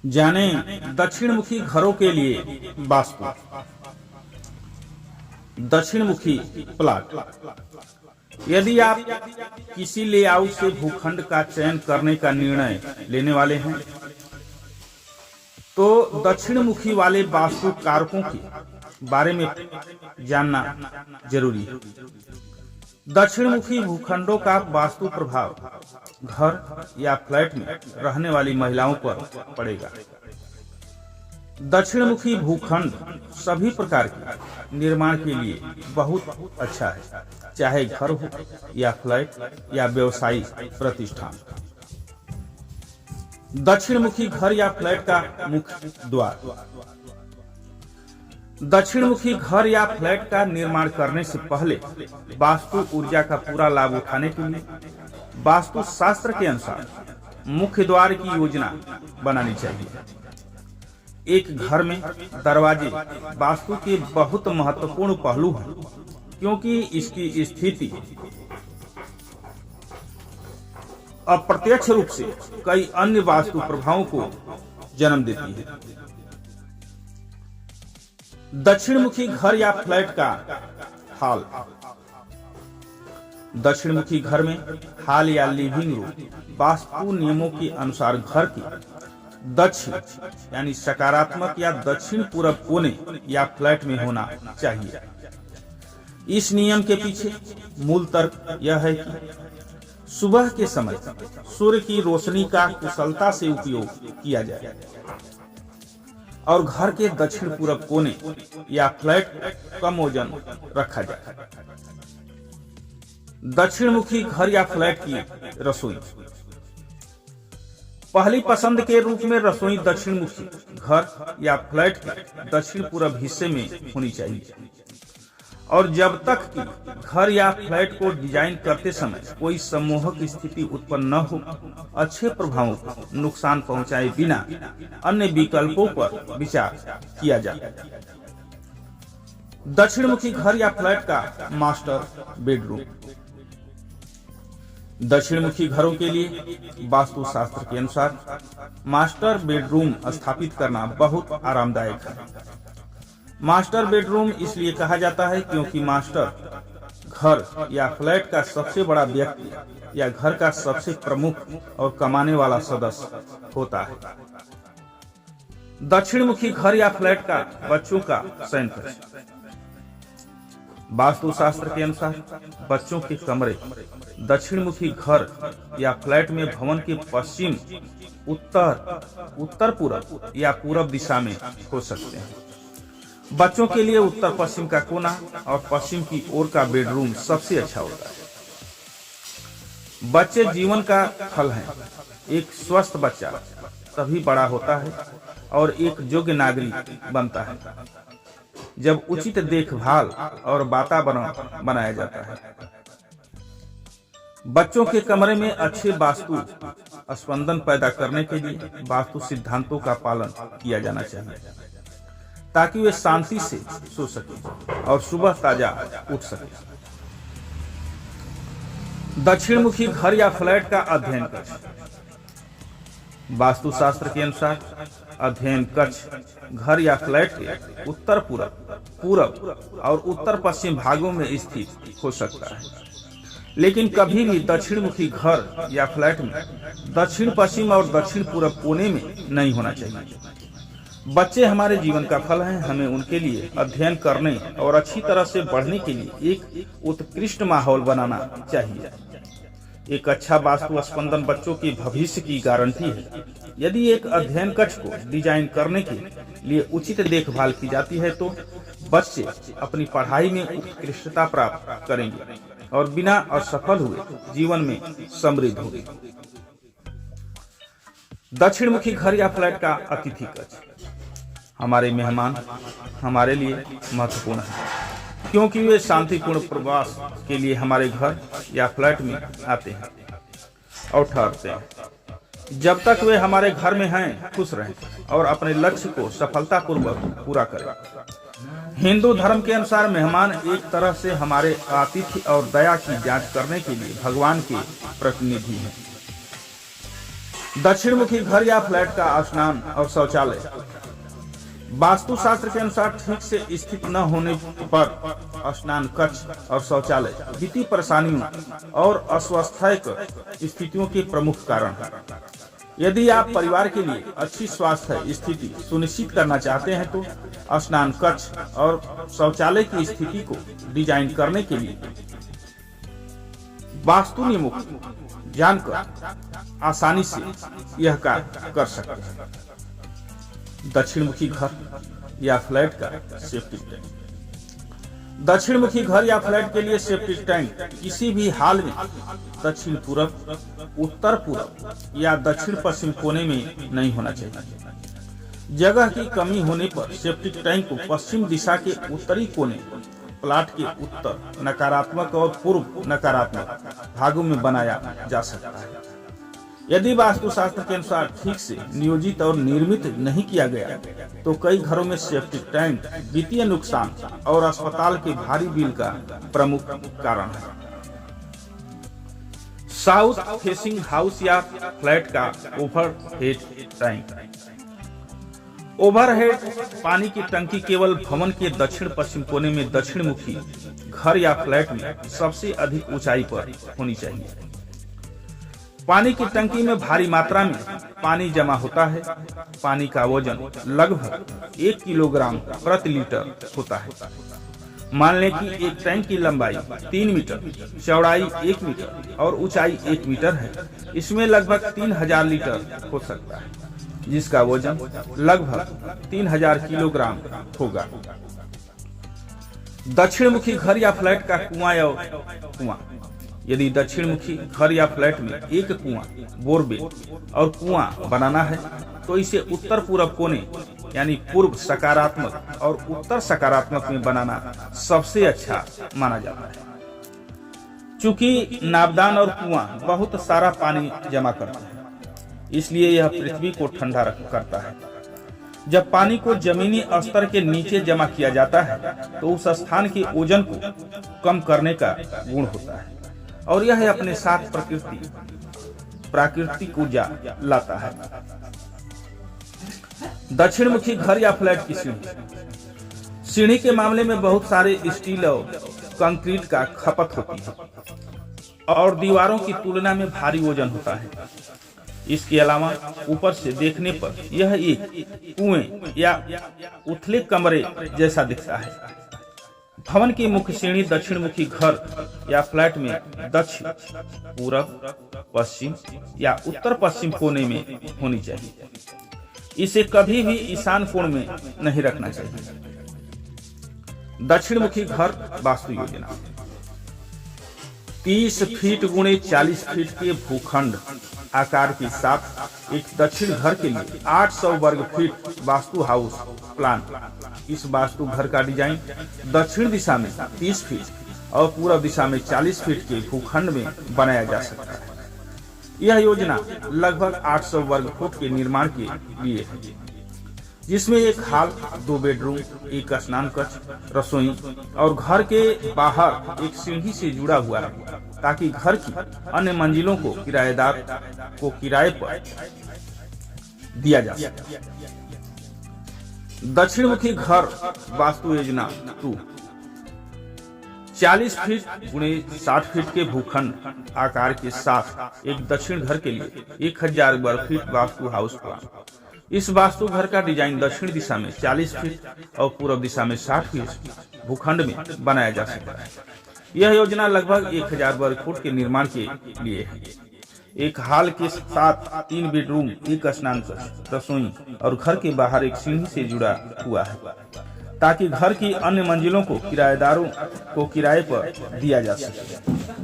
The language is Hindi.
जाने दक्षिण मुखी घरों के लिए वास्तु। दक्षिण मुखी प्लाट। यदि आप किसी लेआउट से भूखंड का चयन करने का निर्णय लेने वाले हैं तो दक्षिण मुखी वाले वास्तु कारकों के बारे में जानना जरूरी है। दक्षिण मुखी भूखंडों का वास्तु प्रभाव घर या फ्लैट में रहने वाली महिलाओं पर पड़ेगा। दक्षिण मुखी भूखंड सभी प्रकार के निर्माण के लिए बहुत अच्छा है, चाहे घर हो या फ्लैट या व्यवसायिक प्रतिष्ठान। दक्षिण मुखी घर या फ्लैट का मुख्य द्वार। दक्षिण मुखी घर या फ्लैट का निर्माण करने से पहले वास्तु ऊर्जा का पूरा लाभ उठाने के लिए वास्तु शास्त्र के अनुसार मुख्य द्वार की योजना बनानी चाहिए। एक घर में दरवाजे वास्तु के बहुत महत्वपूर्ण पहलू हैं, क्योंकि इसकी स्थिति अप्रत्यक्ष रूप से कई अन्य वास्तु प्रभावों को जन्म देती है। दक्षिण मुखी घर या फ्लैट का हॉल। दक्षिण मुखी घर में हॉल या लिविंग रूम वास्तु नियमों के अनुसार घर की दक्षिण यानी सकारात्मक या दक्षिण पूर्व कोने या फ्लैट में होना चाहिए। इस नियम के पीछे मूल तर्क यह है कि सुबह के समय सूर्य की रोशनी का कुशलता से उपयोग किया जाए और घर के दक्षिण पूर्व कोने या फ्लैट कम वजन रखा जाए। दक्षिण मुखी घर या फ्लैट की रसोई। पहली पसंद के रूप में रसोई दक्षिण मुखी घर या फ्लैट के दक्षिण पूर्व हिस्से में होनी चाहिए, और जब तक कि घर या फ्लैट को डिजाइन करते समय कोई सम्मोहक स्थिति उत्पन्न न हो, अच्छे प्रभावों को नुकसान पहुंचाए बिना अन्य विकल्पों पर विचार किया जाए। दक्षिण मुखी घर या फ्लैट का मास्टर बेडरूम। दक्षिण मुखी घरों के लिए वास्तु शास्त्र के अनुसार मास्टर बेडरूम स्थापित करना बहुत आरामदायक है। मास्टर बेडरूम इसलिए कहा जाता है क्योंकि मास्टर घर या फ्लैट का सबसे बड़ा व्यक्ति या घर का सबसे प्रमुख और कमाने वाला सदस्य होता है। दक्षिण मुखी घर या फ्लैट का बच्चों का शयन कक्ष। वास्तु शास्त्र के अनुसार बच्चों के कमरे दक्षिण मुखी घर या फ्लैट में भवन के पश्चिम, उत्तर, उत्तर पूर्व या पूर्व दिशा में हो सकते हैं। बच्चों के लिए उत्तर पश्चिम का कोना और पश्चिम की ओर का बेडरूम सबसे अच्छा होता है। बच्चे जीवन का फल हैं। एक स्वस्थ बच्चा तभी बड़ा होता है और एक योग्य नागरिक बनता है जब उचित देखभाल और वातावरण बनाया जाता है। बच्चों के कमरे में अच्छे वास्तु स्पंदन पैदा करने के लिए वास्तु सिद्धांतों का पालन किया जाना चाहिए, ताकि वे शांति से सो सके और सुबह ताजा उठ सके। दक्षिण मुखी घर या फ्लैट का अध्ययन कक्ष। वास्तु शास्त्र के अनुसार अध्ययन कक्ष घर या फ्लैट के उत्तर पूर्व, पूर्व और उत्तर पश्चिम भागों में स्थित हो सकता है, लेकिन कभी भी दक्षिण मुखी घर या फ्लैट में दक्षिण पश्चिम और दक्षिण पूर्व कोने में नहीं होना चाहिए। बच्चे हमारे जीवन का फल हैं। हमें उनके लिए अध्ययन करने और अच्छी तरह से बढ़ने के लिए एक उत्कृष्ट माहौल बनाना चाहिए। एक अच्छा वास्तु स्पंदन बच्चों के भविष्य की गारंटी है। यदि एक अध्ययन कक्ष को डिजाइन करने के लिए उचित देखभाल की जाती है तो बच्चे अपनी पढ़ाई में उत्कृष्टता प्राप्त करेंगे और बिना असफल हुए जीवन में समृद्ध होंगे। दक्षिण मुखी घर या फ्लैट का अतिथि कक्ष। हमारे मेहमान हमारे लिए महत्वपूर्ण है, क्योंकि वे शांतिपूर्ण प्रवास के लिए हमारे घर या फ्लैट में आते हैं और ठहरते हैं। जब तक वे हमारे घर में हैं, खुश रहें और अपने लक्ष्य को सफलतापूर्वक पूरा करें। हिंदू धर्म के अनुसार मेहमान एक तरह से हमारे आतिथ्य और दया की जांच करने के लिए भगवान के प्रतिनिधि हैं। दक्षिण मुखी घर या फ्लैट का स्नान और शौचालय वास्तुशास्त्र के अनुसार ठीक से स्थित न होने पर स्नान कक्ष और शौचालय वित्तीय परेशानियों और अस्वास्थ्यक स्थितियों के प्रमुख कारण हैं। यदि आप परिवार के लिए अच्छी स्वास्थ्य स्थिति सुनिश्चित करना चाहते हैं तो स्नान कक्ष और शौचालय की स्थिति को डिजाइन करने के लिए वास्तु नियमों को जानकर आसानी से यह कार्य कर सकते हैं। दक्षिण मुखी घर या फ्लैट का सेप्टिक टैंक। दक्षिण मुखी घर या फ्लैट के लिए सेप्टिक टैंक किसी भी हाल में दक्षिण पूरब, उत्तर पूरब या दक्षिण पश्चिम कोने में नहीं होना चाहिए। जगह की कमी होने पर सेप्टिक टैंक को पश्चिम दिशा के उत्तरी कोने, प्लाट के उत्तर नकारात्मक और पूर्व नकारात्मक भागों में बनाया जा सकता है। यदि वास्तुशास्त्र के अनुसार ठीक से नियोजित और निर्मित नहीं किया गया तो कई घरों में सेप्टिक टैंक वित्तीय नुकसान और अस्पताल के भारी बिल का प्रमुख कारण है। साउथ फेसिंग हाउस या फ्लैट का ओवरहेड टैंक। ओवरहेड पानी की टंकी केवल भवन के दक्षिण पश्चिम कोने में दक्षिण मुखी घर या फ्लैट में सबसे अधिक ऊंचाई पर होनी चाहिए। पानी की टंकी में भारी मात्रा में पानी जमा होता है। पानी का वजन लगभग 1 किलोग्राम प्रति लीटर होता है। मान लें कि एक टैंक की लंबाई 3 मीटर, चौड़ाई 1 मीटर और ऊंचाई 1 मीटर है। इसमें लगभग 3000 लीटर हो सकता है, जिसका वजन लगभग 3000 किलोग्राम होगा। दक्षिण मुखी घर या फ्लैट का कुआं। यदि दक्षिण मुखी घर या फ्लैट में एक कुआं, बोरवेल और कुआं बनाना है तो इसे उत्तर पूरब कोने यानी पूर्व सकारात्मक और उत्तर सकारात्मक में बनाना सबसे अच्छा माना जाता है। चूंकि नाबदान और कुआं बहुत सारा पानी जमा करते हैं, इसलिए यह पृथ्वी को ठंडा करता है। जब पानी को जमीनी स्तर के नीचे जमा किया जाता है तो उस स्थान के ओजन को कम करने का गुण होता है और यह अपने साथ प्राकृतिक ऊर्जा लाता है। दक्षिण मुखी घर या फ्लैट की सीढ़ी। सीढ़ी के मामले में बहुत सारे स्टील और कंक्रीट का खपत होती है और दीवारों की तुलना में भारी वजन होता है। इसके अलावा ऊपर से देखने पर यह एक कुएं या उथले कमरे जैसा दिखता है। भवन की मुख्य सीढ़ी दक्षिण मुखी घर या फ्लैट में दक्षिण, पूरब, पश्चिम या उत्तर पश्चिम कोने में होनी चाहिए। इसे कभी भी ईशान कोण में नहीं रखना चाहिए। दक्षिण मुखी घर वास्तु योजना। 30 फीट गुणे 40 फीट के भूखंड आकार के साथ एक दक्षिण घर के लिए 800 वर्ग फीट वास्तु हाउस प्लान। इस वास्तु घर का डिजाइन दक्षिण दिशा में 30 फीट और पूर्व दिशा में 40 फीट के भूखंड में बनाया जा सकता है। यह योजना लगभग 800 वर्ग फुट के निर्माण के लिए है, जिसमें एक हॉल, 2 बेडरूम, एक स्नान कक्ष, रसोई और घर के बाहर एक सीढ़ी से जुड़ा हुआ है, ताकि घर की अन्य मंजिलों को किराएदार को किराए पर दिया जा सके। दक्षिण मुखी घर वास्तु योजना 2। 40 फीट गुणे 60 फीट के भूखंड आकार के साथ एक दक्षिण घर के लिए 1000 वर्ग फीट वास्तु हाउस प्लान। इस वास्तु घर का डिजाइन दक्षिण दिशा में 40 फीट और पूर्व दिशा में 60 फीट भूखंड में बनाया जा सकता है। यह योजना लगभग 1000 वर्ग फुट के निर्माण के लिए है। एक हॉल के साथ 3 बेडरूम, एक स्नान कक्ष, रसोई और घर के बाहर एक सीढ़ी से जुड़ा हुआ है, ताकि घर की अन्य मंजिलों को किराएदारों को किराए पर दिया जा सके।